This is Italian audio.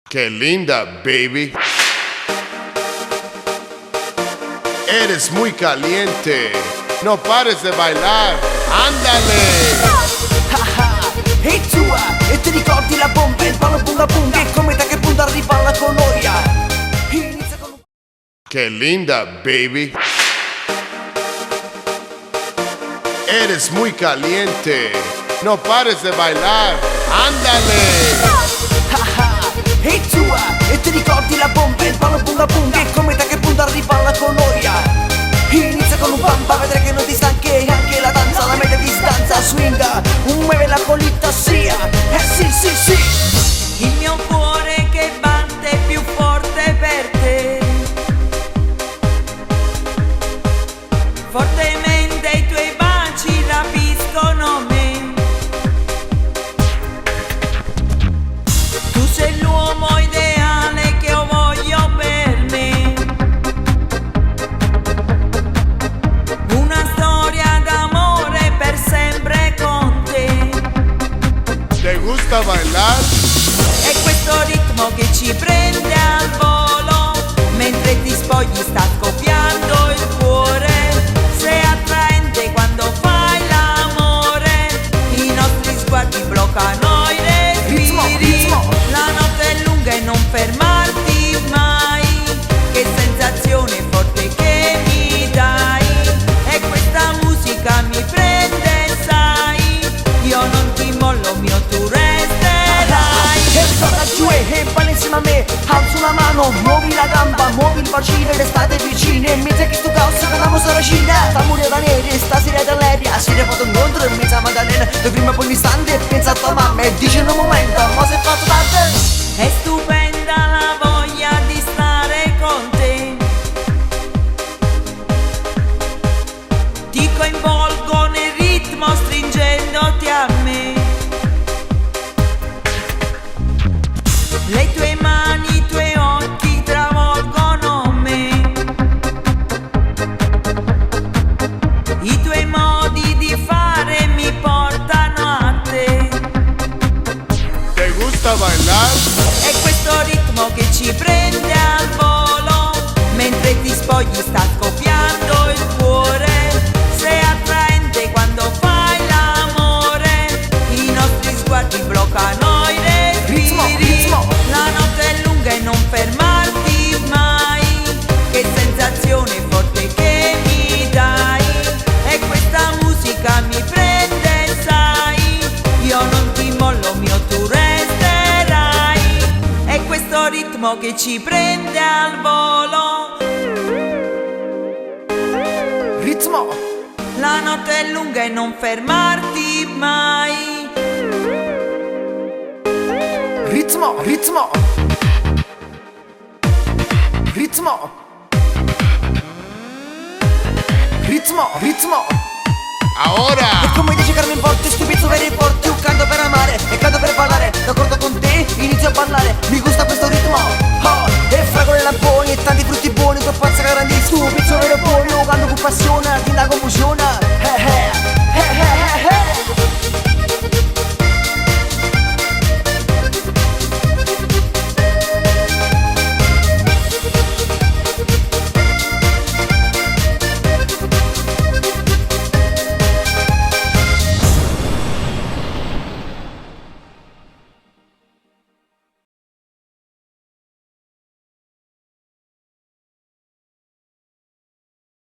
Qué linda, baby. Eres muy caliente. No pares de bailar. ¡Ándale! E tu, e ti ricordi la bomba, il ballo bunga bunga, e come da che punto arriva la colonia? Inizia con un... Qué linda, baby. Eres muy caliente. No pares de bailar. ¡Ándale! E tu, e ti ricordi la bomba, il ballo bunga bunga, e come da che punto arriva la colonia? Inizia con un bamba, vedrai che non ti stanchi, anche la danza, la media distanza, swinga, muove la colita sia, sì sì sì. Il mio cuore che batte più forte per te, fortemente i tuoi baci rapiscono me. Tu sei l'uomo ideale che io voglio per me, una storia d'amore per sempre con te. ¿Te gusta bailar? È questo ritmo che ci prende al volo, mentre ti spogli sta scoppiando il cuore. Sei attraente quando fai l'amore, i nostri sguardi bloccano i respiri. La notte è lunga e non fermarti mai, che sensazione forte che mi dai. E questa musica mi prende, sai, io non ti mollo mio, tu resterai. E torna giù e balli insieme a me, alzo una mano, muovi la gamba, muovi il bacino ed state vicine. In mezzo a questo caos cantiamo saracina, sta morendo da neri, stasera dall'aria, si è fatto un incontro in mezzo a Maddalena. Tu prima poi un istante pensa a tua mamma e dice in un momento, ma sei fatto da te. È stupenda la voglia di stare con te, ti coinvolgo nel ritmo stringendoti a me. Le tue mani, i tuoi occhi travolgono me, i tuoi modi di fare mi portano a te. ¿Te gusta bailar? È questo ritmo che ci prende al volo, mentre ti spogli sta scoppiando il cuore. Sei attraente quando fai l'amore, i nostri sguardi bloccano i respiri. La notte è lunga e non fermarti mai, che sensazione forte che mi dai. E questa musica mi prende, sai, io non ti mollo mio, tu resterai. È questo ritmo che ci prende al volo, Ritmo, la notte è lunga e non fermarti mai. ritmo, ritmo, ritmo, ritmo, ritmo. Ahora. E come dice Carmen Forte, stupizzo veri forti, io canto per amare e canto per ballare. D'accordo con te, inizio a ballare, mi gusta questo ritmo. Oh, e fragole lamponi e tanti frutti buoni, per forza grandi, stupizzo vero buono, io canto con passione, di la confusione.